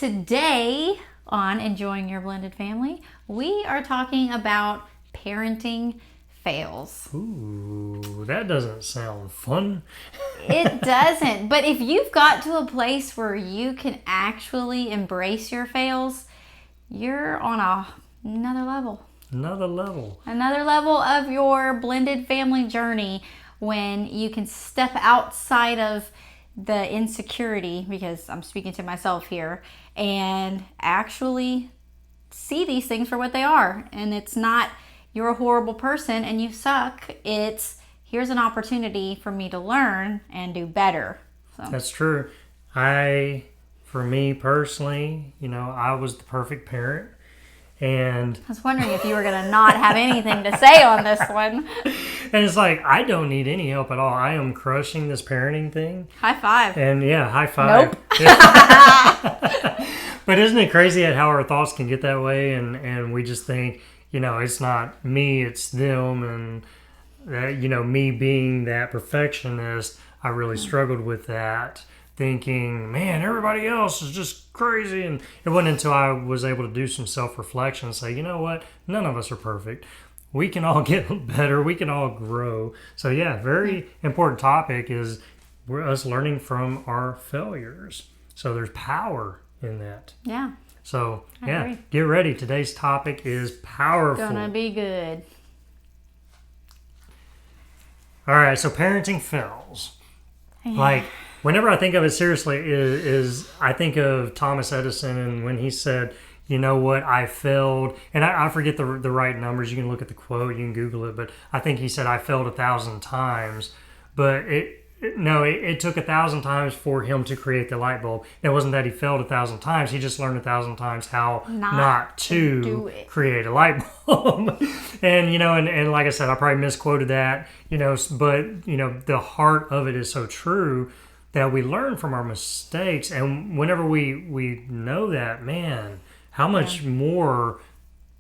Today on Enjoying Your Blended Family, we are talking about parenting fails. Ooh, that doesn't sound fun. It doesn't, but if you've got to a place where you can actually embrace your fails, you're on another level. Another level. Another level of your blended family journey when you can step outside of the insecurity, because I'm speaking to myself here, and actually see these things for what they are. And it's not you're a horrible person and you suck. It's here's an opportunity for me to learn and do better. So. That's true. For me personally, I was the perfect parent. And I was wondering if you were going to not have anything to say on this one. And it's like, I don't need any help at all. I am crushing this parenting thing. High five. And yeah, high five. Nope. But isn't it crazy at how our thoughts can get that way? And we just think, it's not me, it's them. And, that, me being that perfectionist, I really struggled with that. Thinking, man, everybody else is just crazy. And it wasn't until I was able to do some self-reflection and say, you know what? None of us are perfect. We can all get better. We can all grow. So yeah, very important topic is us learning from our failures. So there's power in that. Yeah. So yeah, get ready. Today's topic is powerful. Gonna be good. All right, so parenting fails. Yeah. Like, whenever I think of it seriously, is I think of Thomas Edison and when he said, you know what, I failed. And I forget the right numbers. You can look at the quote, you can Google it. But I think he said, I failed 1,000 times. But it took 1,000 times for him to create the light bulb. It wasn't that he failed 1,000 times. He just learned 1,000 times how not to create a light bulb. And, and like I said, I probably misquoted that, but, the heart of it is so true that we learn from our mistakes. And whenever we know that, man, how much more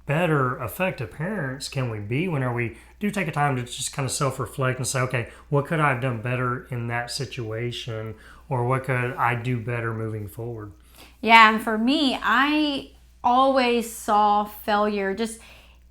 better effective parents can we be whenever we do take a time to just kind of self-reflect and say, okay, what could I have done better in that situation, or what could I do better moving forward? Yeah, and for me, I always saw failure just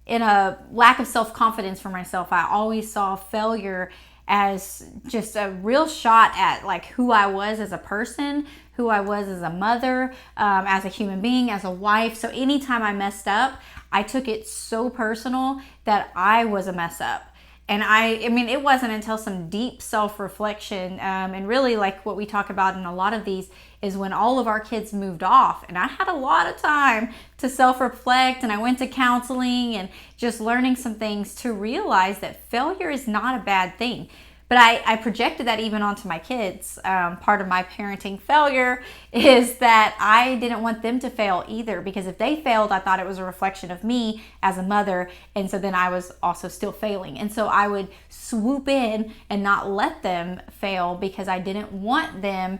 in a lack of self-confidence for myself. I always saw failure as just a real shot at like who I was as a person, who I was as a mother, as a human being, as a wife. So anytime I messed up, I took it so personal that I was a mess up. And I mean, it wasn't until some deep self-reflection, and really like what we talk about in a lot of these is when all of our kids moved off. And I had a lot of time to self-reflect, and I went to counseling and just learning some things to realize that failure is not a bad thing. But I projected that even onto my kids. Part of my parenting failure is that I didn't want them to fail either, because if they failed, I thought it was a reflection of me as a mother. And so then I was also still failing. And so I would swoop in and not let them fail because I didn't want them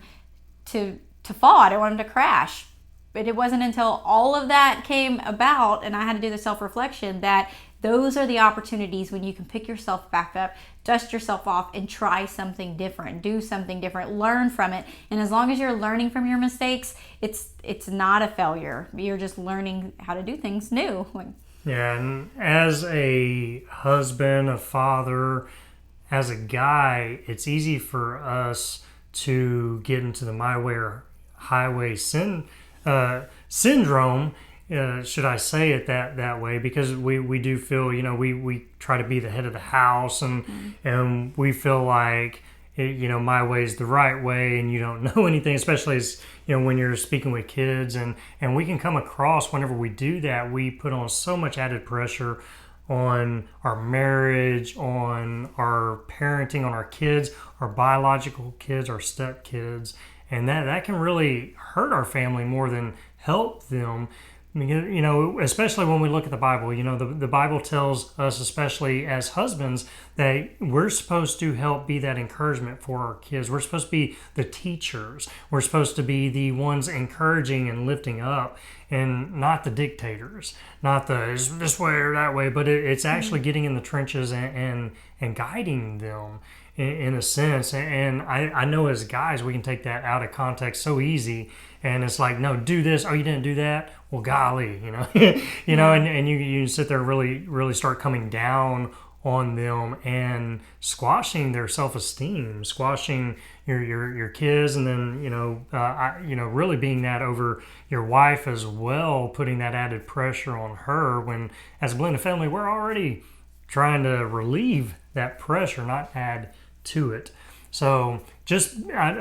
to fall. I didn't want them to crash. But it wasn't until all of that came about and I had to do the self-reflection that those are the opportunities when you can pick yourself back up, dust yourself off, and try something different, do something different, learn from it. And as long as you're learning from your mistakes, it's not a failure. You're just learning how to do things new. Yeah, and as a husband, a father, as a guy, it's easy for us to get into the my way or highway syndrome. Should I say it that way? Because we do feel, we try to be the head of the house, and we feel like, my way is the right way, and you don't know anything, especially as, when you're speaking with kids, and we can come across, whenever we do that, we put on so much added pressure on our marriage, on our parenting, on our kids, our biological kids, our step kids, and that can really hurt our family more than help them. Especially when we look at the Bible, the Bible tells us, especially as husbands, that we're supposed to help be that encouragement for our kids. We're supposed to be the teachers. We're supposed to be the ones encouraging and lifting up, and not the dictators, not the is this way or that way, but it's actually getting in the trenches and and guiding them in a sense. And I know as guys, we can take that out of context so easy. And it's like, no, do this. Oh, you didn't do that? Well, golly, you know, and you sit there and really start coming down on them and squashing their self-esteem, squashing your kids, and then really being that over your wife as well, putting that added pressure on her when, as a blended family, we're already trying to relieve that pressure, not add to it. So just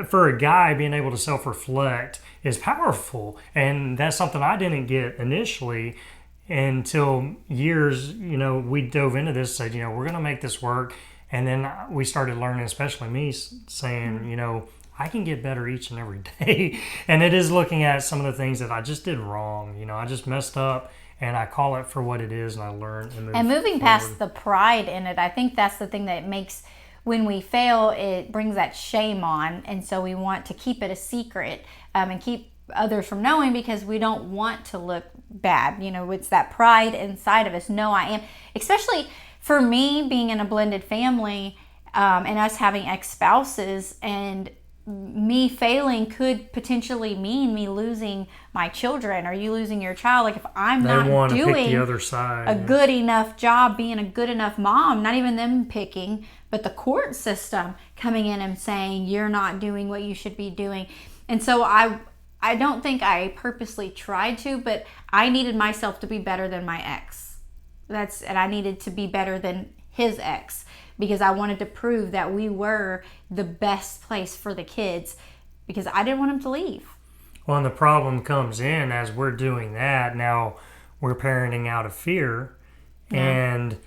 for a guy, being able to self-reflect is powerful, and that's something I didn't get initially until years, we dove into this, said, we're going to make this work. And then we started learning, especially me, saying, I can get better each and every day. And it is looking at some of the things that I just did wrong. I just messed up, and I call it for what it is, and I learn and move moving forward. Past the pride in it, I think that's the thing that makes, when we fail, it brings that shame on. And so we want to keep it a secret and keep others from knowing, because we don't want to look bad. It's that pride inside of us. No, I am. Especially for me, being in a blended family, and us having ex-spouses, and me failing could potentially mean me losing my children, or you losing your child. Like, if I'm not doing the other side, a good enough job, being a good enough mom, not even them picking, but the court system coming in and saying you're not doing what you should be doing. And so I don't think I purposely tried to, but I needed myself to be better than my ex. And I needed to be better than his ex, because I wanted to prove that we were the best place for the kids, because I didn't want them to leave. Well, and the problem comes in as we're doing that. Now we're parenting out of fear, and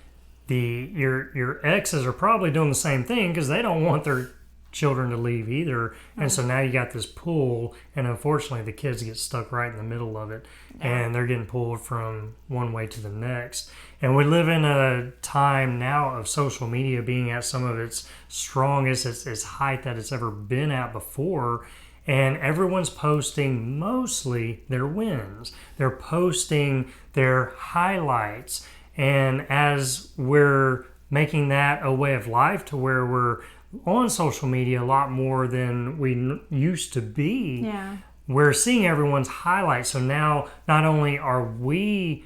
your exes are probably doing the same thing, because they don't want their children to leave either. And so now you got this pull, and unfortunately the kids get stuck right in the middle of it, and they're getting pulled from one way to the next. And we live in a time now of social media being at some of its strongest, its height that it's ever been at before. And everyone's posting mostly their wins. They're posting their highlights. And as we're making that a way of life, to where we're on social media a lot more than we used to be, we're seeing everyone's highlights. So now not only are we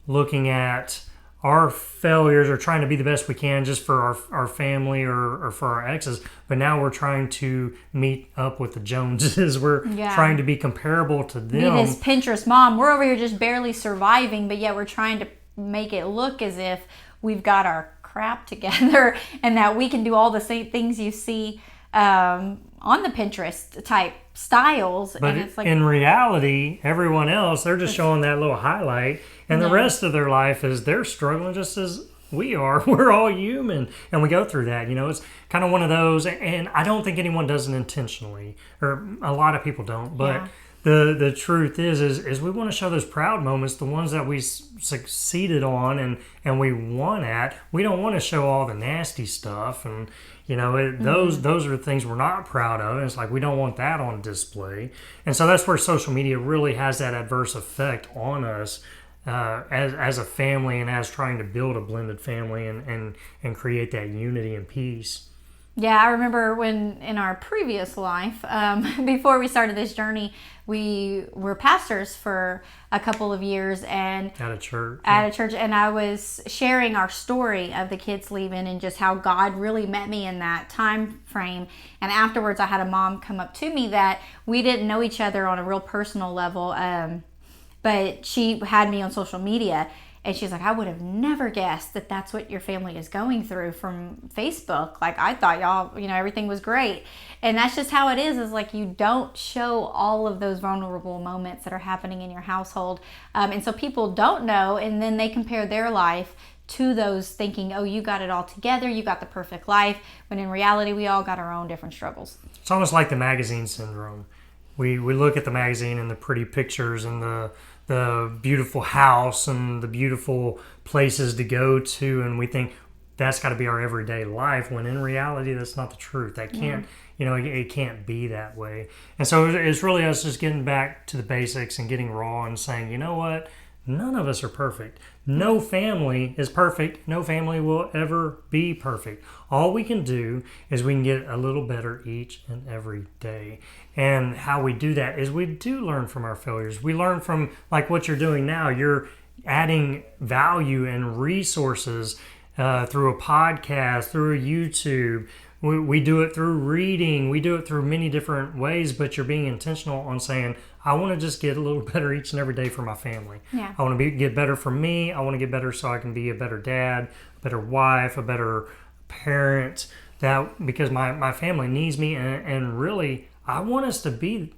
looking at our failures or trying to be the best we can just for our family or for our exes, but now we're trying to meet up with the Joneses. We're trying to be comparable to them. Be this Pinterest mom. We're over here just barely surviving, but yet we're trying to make it look as if we've got our crap together, and that we can do all the same things you see on the Pinterest type styles. But and it's like, in reality, everyone else, they're just showing that little highlight, and the rest of their life is they're struggling just as we are. We're all human, and we go through that. It's kind of one of those, and I don't think anyone does it intentionally, or a lot of people don't, but the truth is we want to show those proud moments, the ones that we succeeded on and we won at. We don't want to show all the nasty stuff, and those are things we're not proud of. And it's like, we don't want that on display. And so that's where social media really has that adverse effect on us as a family, and as trying to build a blended family and create that unity and peace. Yeah, I remember when in our previous life, before we started this journey, we were pastors for a couple of years, and at a church, and I was sharing our story of the kids leaving and just how God really met me in that time frame. And afterwards, I had a mom come up to me that we didn't know each other on a real personal level, but she had me on social media. And she's like, I would have never guessed that that's what your family is going through from Facebook. Like, I thought y'all, everything was great. And that's just how it is like, you don't show all of those vulnerable moments that are happening in your household. And so people don't know, and then they compare their life to those, thinking, oh, you got it all together, you got the perfect life, when in reality, we all got our own different struggles. It's almost like the magazine syndrome. We look at the magazine and the pretty pictures and the beautiful house and the beautiful places to go to, and we think that's got to be our everyday life, when in reality that's not the truth. That can't it can't be that way. And so it's really us just getting back to the basics and getting raw and saying, you know what, None of us are perfect. No family is perfect. No family will ever be perfect. All we can do is we can get a little better each and every day. And how we do that is we do learn from our failures. We learn from, like what you're doing now. You're adding value and resources through a podcast, through a YouTube. We do it through reading. We do it through many different ways, but you're being intentional on saying, I want to just get a little better each and every day for my family. Yeah. I want to get better for me. I want to get better so I can be a better dad, a better wife, a better parent. That because my family needs me, and really, I want us to be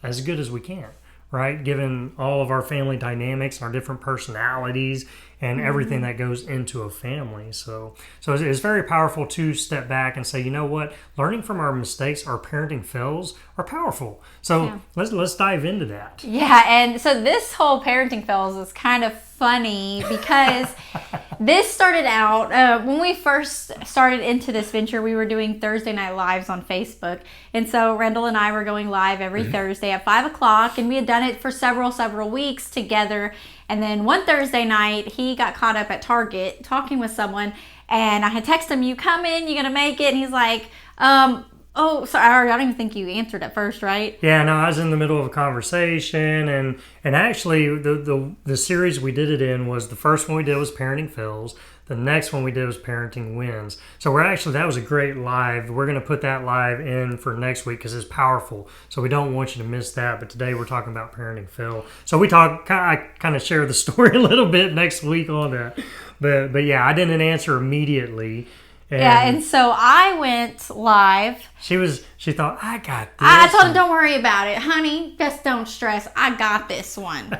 as good as we can, right? Given all of our family dynamics, our different personalities, and everything that goes into a family. So it's very powerful to step back and say, you know what? Learning from our mistakes, our parenting fails are powerful. So let's dive into that. Yeah, and so this whole parenting fails is kind of funny because this started out when we first started into this venture. We were doing Thursday night lives on Facebook, and so Randall and I were going live every Thursday at 5:00, and we had done it for several weeks together. And then one Thursday night, he got caught up at Target talking with someone, and I had texted him, "You coming? You gonna make it?" And he's like, "Oh, sorry, I don't even think you answered at first, right?" Yeah, no, I was in the middle of a conversation, and actually the series we did it in was, the first one we did was Parenting Fails. The next one we did was Parenting Wins. So that was a great live. We're going to put that live in for next week because it's powerful. So we don't want you to miss that. But today we're talking about Parenting Fail. So I kind of share the story a little bit next week on that. But yeah, I didn't answer immediately. And so I went live. She thought, I got this. I told him, don't worry about it, honey. Just don't stress. I got this one.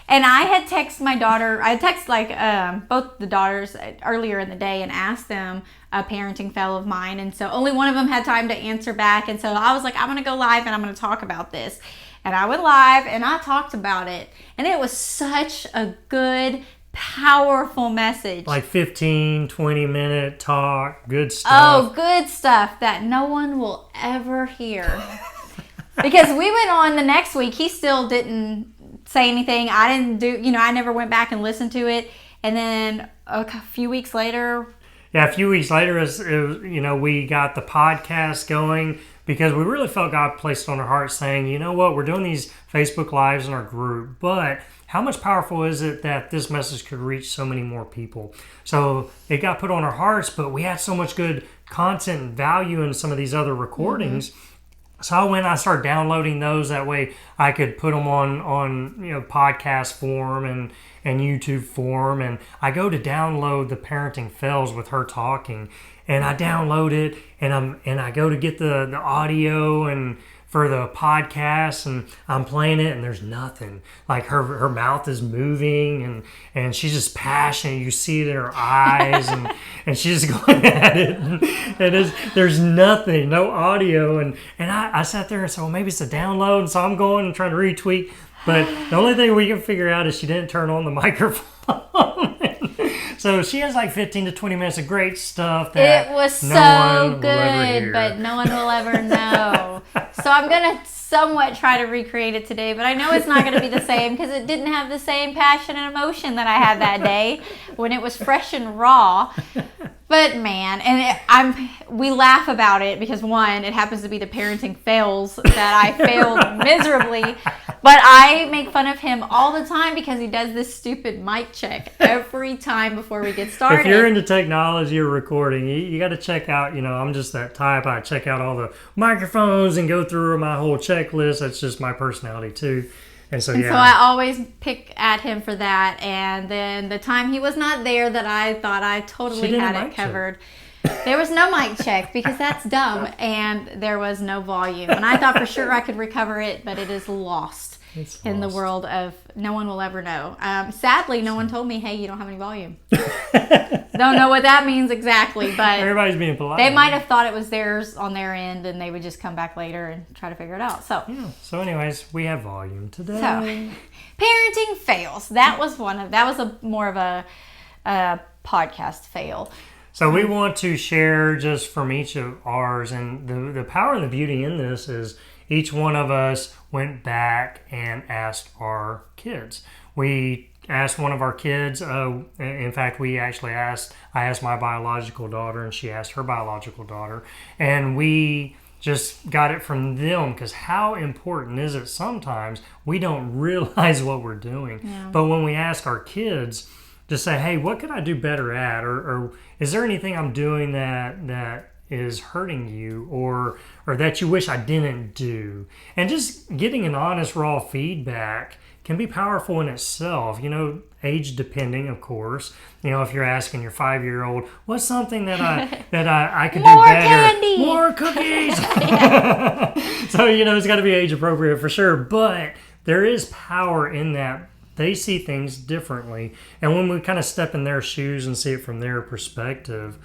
And I had texted my daughter. I texted both the daughters earlier in the day and asked them a parenting fail of mine. And so only one of them had time to answer back. And so I was like, I'm going to go live and I'm going to talk about this. And I went live and I talked about it. And it was such a good, powerful message. Like 15, 20-minute talk, good stuff. Oh, good stuff that no one will ever hear. Because we went on the next week, he still didn't say anything. I didn't I never went back and listened to it. And then a few weeks later. Yeah, a few weeks later, we got the podcast going because we really felt God placed on our hearts saying, you know what, we're doing these Facebook Lives in our group, but how much powerful is it that this message could reach so many more people? So it got put on our hearts, but we had so much good content and value in some of these other recordings. So I started downloading those. That way I could put them on podcast form and YouTube form. And I go to download the Parenting Fails with her talking, and I download it, and I go to get the audio and for the podcast, and I'm playing it, and there's nothing. Like her mouth is moving, and she's just passionate. You see it in her eyes, and she's just going at it, and there's nothing, no audio. And I sat there and said, well, maybe it's a download. And so I'm going and trying to retweak, but the only thing we can figure out is she didn't turn on the microphone. So she has like 15 to 20 minutes of great stuff that it was so good, but no one will ever know. So I'm going to somewhat try to recreate it today, but I know it's not going to be the same because it didn't have the same passion and emotion that I had that day when it was fresh and raw. But man, and we laugh about it because one, it happens to be the parenting fails that I failed miserably. But I make fun of him all the time because he does this stupid mic check every time before we get started. If you're into technology or recording, you got to check out, I'm just that type. I check out all the microphones and go through my whole checklist. That's just my personality too. So I always pick at him for that. And then the time he was not there that I thought I totally had it covered. There was no mic check because that's dumb. And there was no volume. And I thought for sure I could recover it, but it is lost in the world of no one will ever know. Sadly, no one told me, hey, you don't have any volume. Don't know what that means exactly, but everybody's being polite. They might have thought it was theirs on their end, and they would just come back later and try to figure it out. So anyways, we have volume today. So, parenting fails. That was more of a podcast fail. So we want to share just from each of ours, and the power and the beauty in this is each one of us went back and asked our kids. We asked one of our kids. In fact, I asked my biological daughter, and she asked her biological daughter, and we just got it from them, because how important is it sometimes we don't realize what we're doing. Yeah. But when we ask our kids to say, hey, what could I do better at, or is there anything I'm doing that is hurting you, or that you wish I didn't do, and just getting an honest, raw feedback can be powerful in itself. Age depending, of course. If you're asking your 5-year-old, what's something that I could do More better? candy! More cookies! So, it's got to be age appropriate for sure. But there is power in that. They see things differently. And when we kind of step in their shoes and see it from their perspective,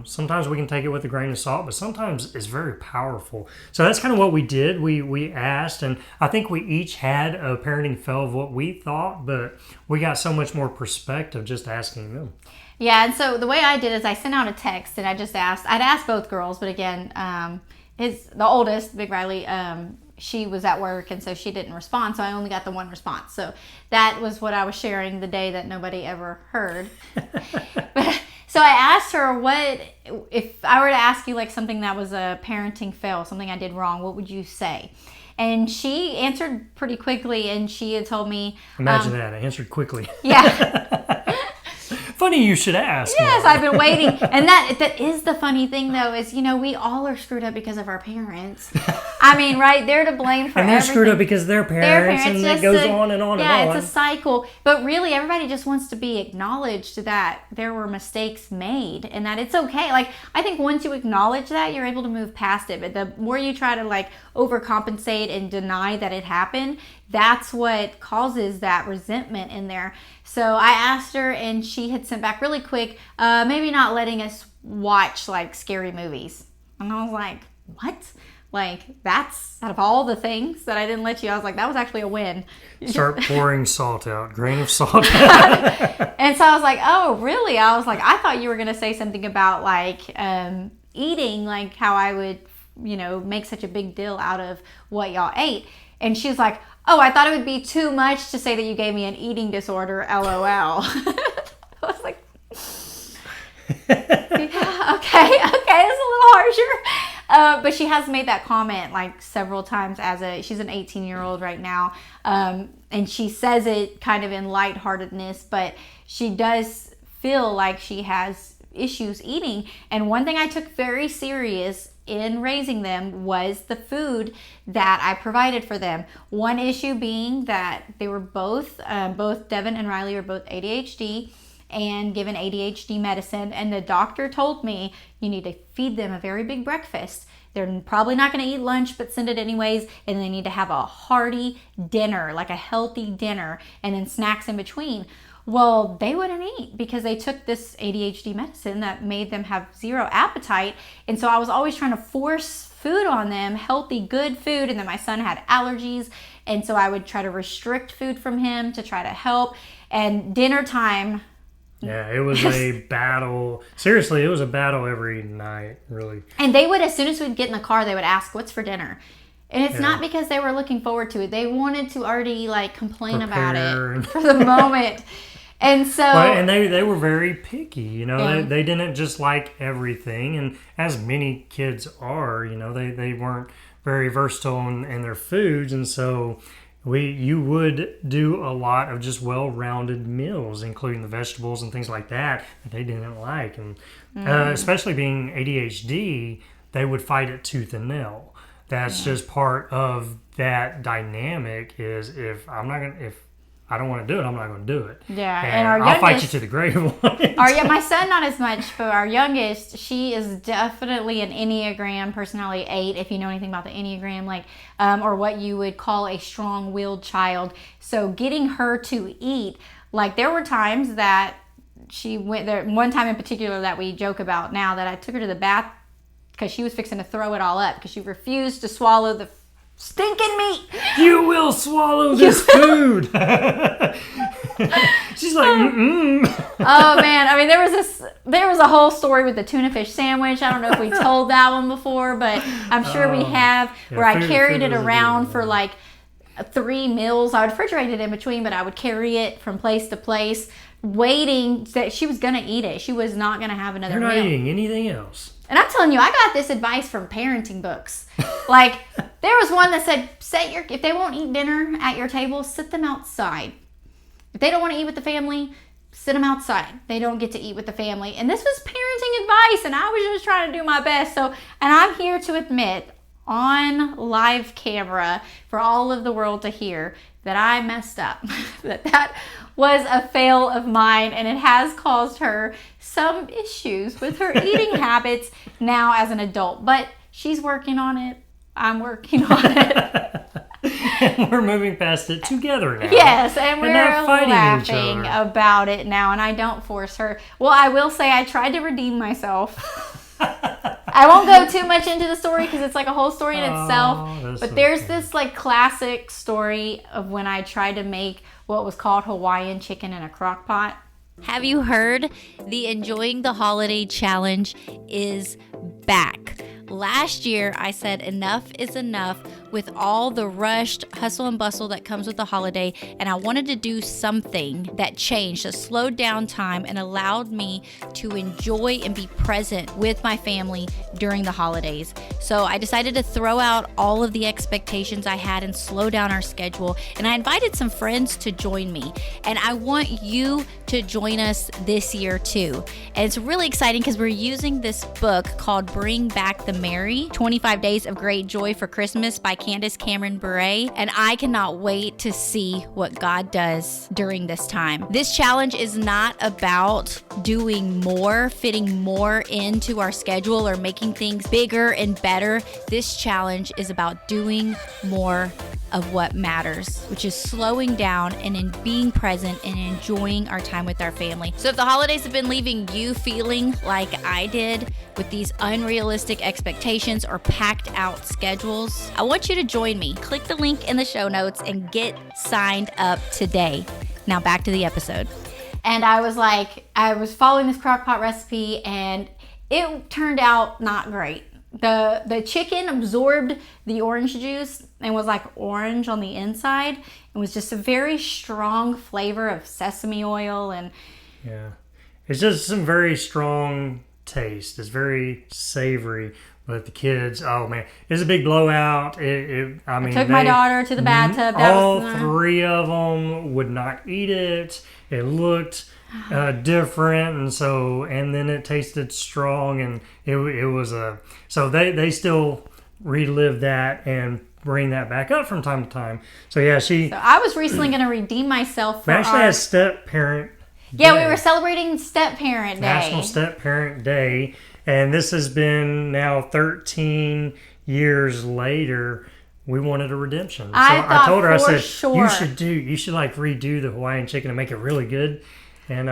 sometimes we can take it with a grain of salt, but sometimes it's very powerful. So that's kind of what we did. We asked, and I think we each had a parenting fail of what we thought, but we got so much more perspective just asking them. Yeah, and so the way I did is I sent out a text, and I'd asked both girls, but again, the oldest, Big Riley, she was at work, and so she didn't respond, so I only got the one response. So that was what I was sharing the day that nobody ever heard. So I asked her, what if I were to ask you like something that was a parenting fail, something I did wrong, what would you say? And she answered pretty quickly, and she had told me... Imagine that. I answered quickly. Yeah. Funny you should ask. Yes, I've been waiting. And that is the funny thing, though, is, we all are screwed up because of our parents. I mean, right? They're to blame for everything. And they're screwed up because they're parents, and it goes on and on and on. Yeah, it's a cycle. But really, everybody just wants to be acknowledged that there were mistakes made and that it's okay. Like, I think once you acknowledge that, you're able to move past it. But the more you try to, overcompensate and deny that it happened, that's what causes that resentment in there. So I asked her, and she had sent back really quick, maybe not letting us watch scary movies. And I was like, what? That's out of all the things that I didn't let you, I was like, that was actually a win. Start pouring salt out, grain of salt out. And so I was like, oh, really? I was like, I thought you were going to say something about eating, how I would, make such a big deal out of what y'all ate. And she was like, oh, I thought it would be too much to say that you gave me an eating disorder, LOL. I was like, yeah, okay, it's a little harsher. But she has made that comment several times she's an 18-year-old right now. And she says it kind of in lightheartedness, but she does feel like she has issues eating. And one thing I took very serious in raising them was the food that I provided for them. One issue being that they were both Devin and Riley were both ADHD and given ADHD medicine, and the doctor told me you need to feed them a very big breakfast. They're probably not going to eat lunch, but send it anyways, and they need to have a hearty dinner, a healthy dinner, and then snacks in between. Well, they wouldn't eat because they took this ADHD medicine that made them have zero appetite. And so I was always trying to force food on them, healthy, good food. And then my son had allergies. And so I would try to restrict food from him to try to help. And dinner time. Yeah, it was a battle. Seriously, it was a battle every night, really. And they would, as soon as we'd get in the car, they would ask, what's for dinner? And it's not because they were looking forward to it. They wanted to already complain about it for the moment. And so, and they were very picky, they didn't just like everything, and as many kids are, they weren't very versatile in their foods, and so you would do a lot of just well-rounded meals, including the vegetables and things like that they didn't like, and especially being ADHD, they would fight it tooth and nail. That's just part of that dynamic. Is if I don't want to do it, I'm not going to do it. Yeah, and I'll fight you to the grave. My son not as much, but our youngest, she is definitely an Enneagram personality 8, if you know anything about the Enneagram, or what you would call a strong-willed child. So getting her to eat, there were times that she went there, one time in particular that we joke about now, that I took her to the bath because she was fixing to throw it all up because she refused to swallow the stinking meat. You will swallow this food. She's like, mm-mm. Oh man, I mean, there was a whole story with the tuna fish sandwich. I don't know if we told that one before, but I'm sure we have, where I carried it around for 3 meals. I would refrigerate it in between, but I would carry it from place to place, waiting that she was going to eat it. She was not going to have another meal. You're not meal. eating anything else. And I'm telling you, I got this advice from parenting books. Like, there was one that said, if they won't eat dinner at your table, sit them outside. If they don't want to eat with the family, sit them outside. They don't get to eat with the family. And this was parenting advice, and I was just trying to do my best. So, and I'm here to admit on live camera for all of the world to hear that I messed up. that was a fail of mine, and it has caused her some issues with her eating habits now as an adult. But she's working on it. I'm working on it. And we're moving past it together now. Yes, and we're not fighting laughing each other about it now, and I don't force her. Well, I will say I tried to redeem myself. I won't go too much into the story because it's like a whole story in itself. But there's this like classic story of when I tried to make what was called Hawaiian chicken in a crock pot. Have you heard? The Enjoying the Holiday Challenge is back. Last year, I said enough is enough with all the rushed hustle and bustle that comes with the holiday, and I wanted to do something that changed, that slowed down time and allowed me to enjoy and be present with my family during the holidays. So I decided to throw out all of the expectations I had and slow down our schedule, and I invited some friends to join me, and I want you to join us this year too. And it's really exciting because we're using this book called Bring Back the Merry, 25 Days of Great Joy for Christmas by Candace Cameron Bure, and I cannot wait to see what God does during this time. This challenge is not about doing more, fitting more into our schedule or making things bigger and better. This challenge is about doing more of what matters, which is slowing down and in being present and enjoying our time with our family. So if the holidays have been leaving you feeling like I did with these unrealistic expectations or packed out schedules, I want you to join me. Click the link in the show notes and get signed up today. Now back to the episode. And I was following this crock pot recipe, and it turned out not great. The chicken absorbed the orange juice and was like orange on the inside. It was just a very strong flavor of sesame oil, and yeah, it's just some very strong taste. It's very savory. But the kids, oh man, it's a big blowout. I took my daughter to the bathtub. All 3 of them would not eat it. It looked different, and then it tasted strong, and it was so they still relive that and bring that back up from time to time. So yeah, So I was recently going to redeem myself. We actually had step parent. Yeah, we were celebrating Step Parent Day. National Step Parent Day. And this has been now 13 years later. We wanted a redemption. So I told her, I said, you should like redo the Hawaiian chicken and make it really good. And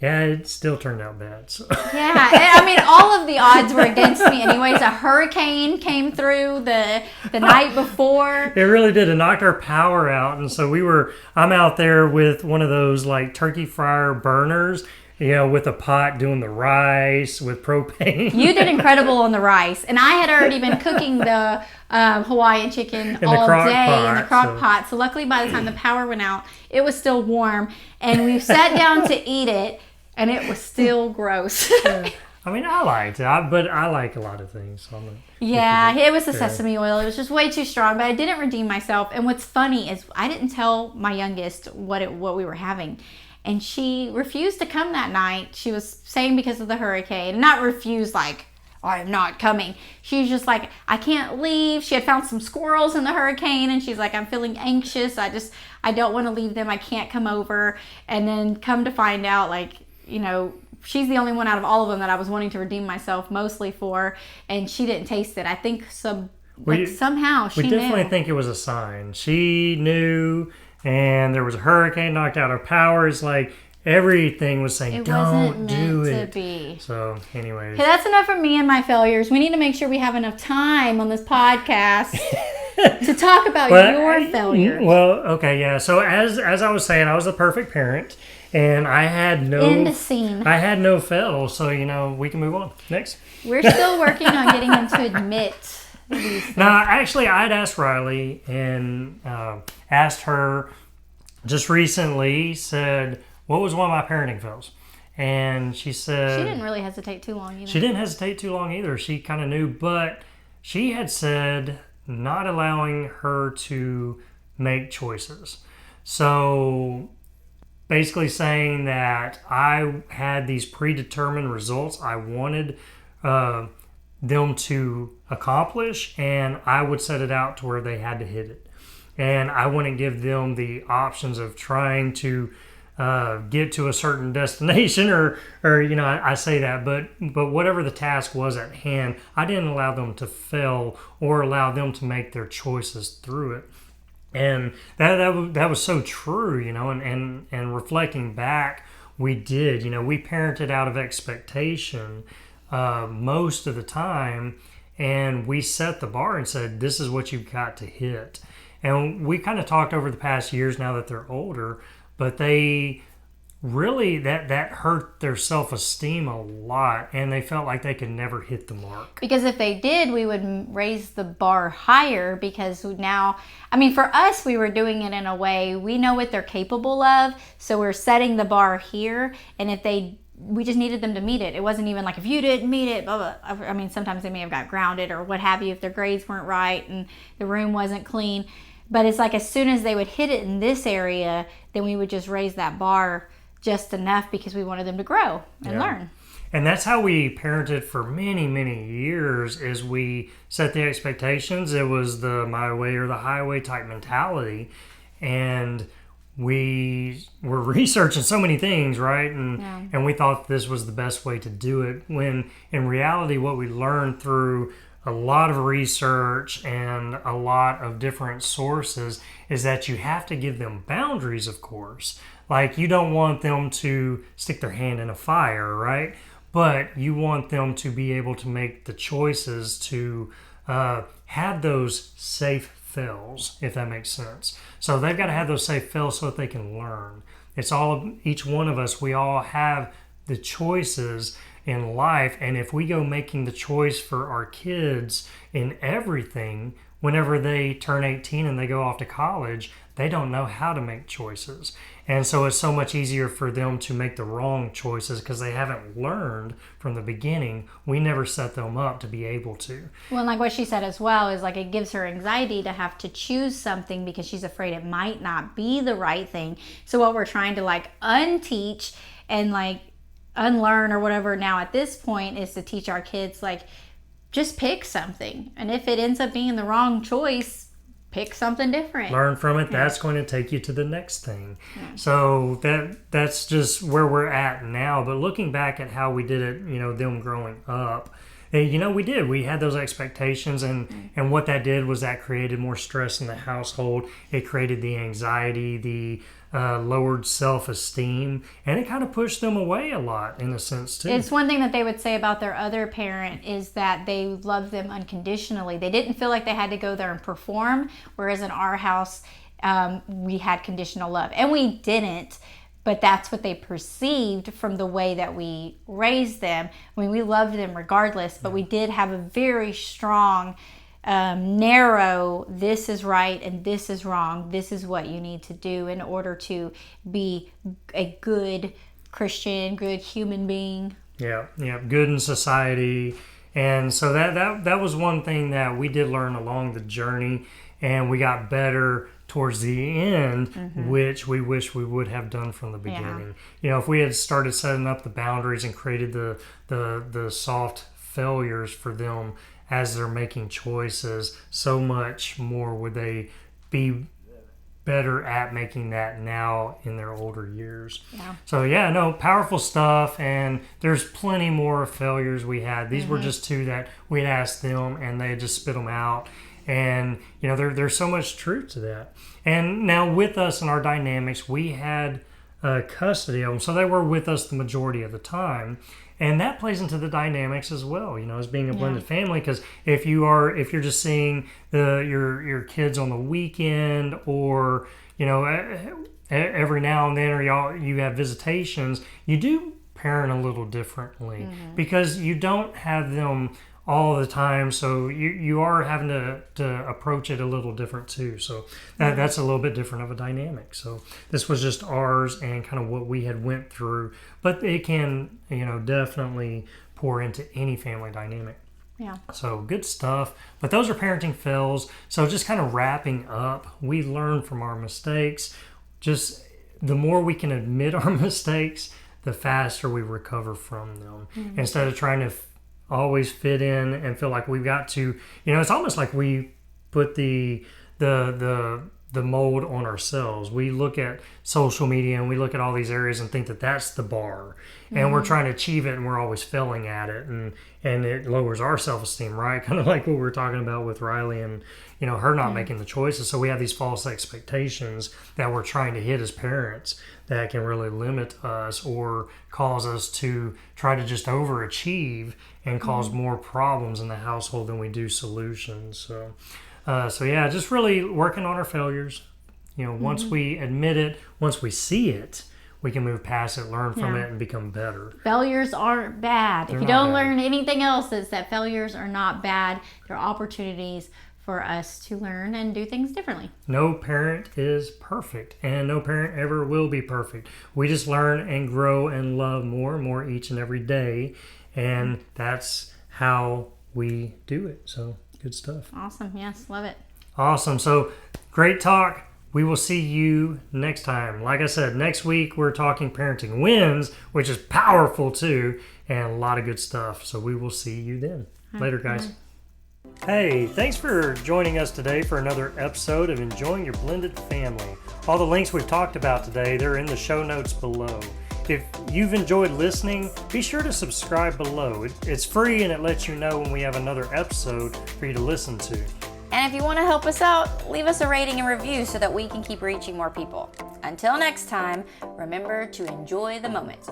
it still turned out bad. So. Yeah, I mean, all of the odds were against me anyways. A hurricane came through the night before. It really did. It knocked our power out. And so I'm out there with one of those like turkey fryer burners, with a pot doing the rice with propane. You did incredible on the rice. And I had already been cooking the Hawaiian chicken all day in the crock pot. So luckily by the time the power went out, it was still warm. And we sat down to eat it, and it was still gross. I mean, I liked it, but I like a lot of things. So it was the sesame oil. It was just way too strong, but I didn't redeem myself. And what's funny is I didn't tell my youngest what we were having. And she refused to come that night. She was saying because of the hurricane. Not refused like, I'm not coming. She was just like, I can't leave. She had found some squirrels in the hurricane, and she's like, I'm feeling anxious. I don't want to leave them. I can't come over. And then come to find out, she's the only one out of all of them that I was wanting to redeem myself mostly for, and she didn't taste it. I think somehow she knew. We definitely think it was a sign. She knew. And there was a hurricane, knocked out our power. It's like everything was saying, don't do it. To be. So, anyways. Okay, that's enough for me and my failures. We need to make sure we have enough time on this podcast to talk about your failures. Well, okay, yeah. So, as I was saying, I was a perfect parent. And I had no... End scene. I had no fail. So, we can move on. Next. We're still working on getting them to admit Now, actually, I'd asked Riley and asked her just recently, said, what was one of my parenting fails? And she said... She didn't really hesitate too long either. She didn't hesitate too long either. She kind of knew, but she had said not allowing her to make choices. So basically saying that I had these predetermined results I wanted them to accomplish, and I would set it out to where they had to hit it. And I wouldn't give them the options of trying to get to a certain destination or I say that, but whatever the task was at hand, I didn't allow them to fail or allow them to make their choices through it. And that was so true, and reflecting back, we did, we parented out of expectation most of the time, and we set the bar and said, this is what you've got to hit. And we kind of talked over the past years now that they're older, but they really, that hurt their self-esteem a lot, and they felt like they could never hit the mark. Because if they did, we would raise the bar higher, because now, for us, we were doing it in a way, we know what they're capable of, so we're setting the bar here, and we just needed them to meet it. It wasn't even like, if you didn't meet it, blah, blah. Sometimes they may have got grounded or what have you if their grades weren't right and the room wasn't clean. But it's like as soon as they would hit it in this area, then we would just raise that bar just enough because we wanted them to grow and learn. And that's how we parented for many, many years, is we set the expectations. It was the my way or the highway type mentality. And we were researching so many things, right? And we thought this was the best way to do it, when in reality what we learned through a lot of research and a lot of different sources is that you have to give them boundaries, of course. Like, you don't want them to stick their hand in a fire, right? But you want them to be able to make the choices to have those safe fails, if that makes sense. So they've got to have those safe fails so that they can learn. It's all, each one of us, we all have the choices in life, and if we go making the choice for our kids in everything, whenever they turn 18 and they go off to college, they don't know how to make choices. And so it's so much easier for them to make the wrong choices because they haven't learned from the beginning. We never set them up to be able to. Well, and like what she said as well is like it gives her anxiety to have to choose something because she's afraid it might not be the right thing. So what we're trying to like unteach and like unlearn or whatever now at this point is to teach our kids, like, just pick something, and if it ends up being the wrong choice, pick something different, learn from it. That's going to take you to the next thing. So that's just where we're at now. But looking back at how we did it, them growing up, we had those expectations, and what that did was that created more stress in the household. It created the anxiety, the lowered self-esteem, and it kind of pushed them away a lot in a sense too. It's one thing that they would say about their other parent is that they loved them unconditionally. They didn't feel like they had to go there and perform, whereas in our house we had conditional love, and we didn't. But that's what they perceived from the way that we raised them. We loved them regardless, but we did have a very strong, narrow, this is right and this is wrong. This is what you need to do in order to be a good Christian, good human being. Yeah, good in society. And so that was one thing that we did learn along the journey, and we got better towards the end, which we wish we would have done from the beginning. If we had started setting up the boundaries and created the soft failures for them as they're making choices, so much more would they be better at making that now in their older years. So powerful stuff, and there's plenty more failures we had. These were just two that we'd asked them and they had just spit them out. And there's so much truth to that. And now with us and our dynamics, we had custody of them, so they were with us the majority of the time, and that plays into the dynamics as well. As being a blended family, because if you're just seeing your kids on the weekend, or every now and then, or you have visitations, you do parent a little differently because you don't have them all the time, so you are having to approach it a little different too. So that's a little bit different of a dynamic. So this was just ours and kind of what we had went through, but it can, definitely pour into any family dynamic. Yeah. So good stuff. But those are parenting fails. So just kind of wrapping up, we learn from our mistakes. Just the more we can admit our mistakes, the faster we recover from them. Mm-hmm. Instead of trying to always fit in and feel like we've got to, it's almost like we put the mold on ourselves. We look at social media and we look at all these areas and think that that's the bar, and we're trying to achieve it and we're always failing at it, and it lowers our self-esteem, right? Kind of like what we were talking about with Riley and her not making the choices. So we have these false expectations that we're trying to hit as parents that can really limit us or cause us to try to just overachieve and cause more problems in the household than we do solutions. So yeah, just really working on our failures. Once we admit it, once we see it, we can move past it, learn from it, and become better. Failures aren't bad. If you don't learn anything else, it's that failures are not bad. They're opportunities for us to learn and do things differently. No parent is perfect, and no parent ever will be perfect. We just learn and grow and love more and more each and every day, and that's how we do it. So good stuff. Awesome. Yes, love it. Awesome. So great talk. We will see you next time. Like I said, next week we're talking parenting wins, which is powerful too, and a lot of good stuff. So we will see you then. Later, guys. Hey, thanks for joining us today for another episode of Enjoying Your Blended Family. All the links we've talked about today, they're in the show notes below. If you've enjoyed listening, be sure to subscribe below. It's free and it lets you know when we have another episode for you to listen to. And if you want to help us out, leave us a rating and review so that we can keep reaching more people. Until next time, remember to enjoy the moment.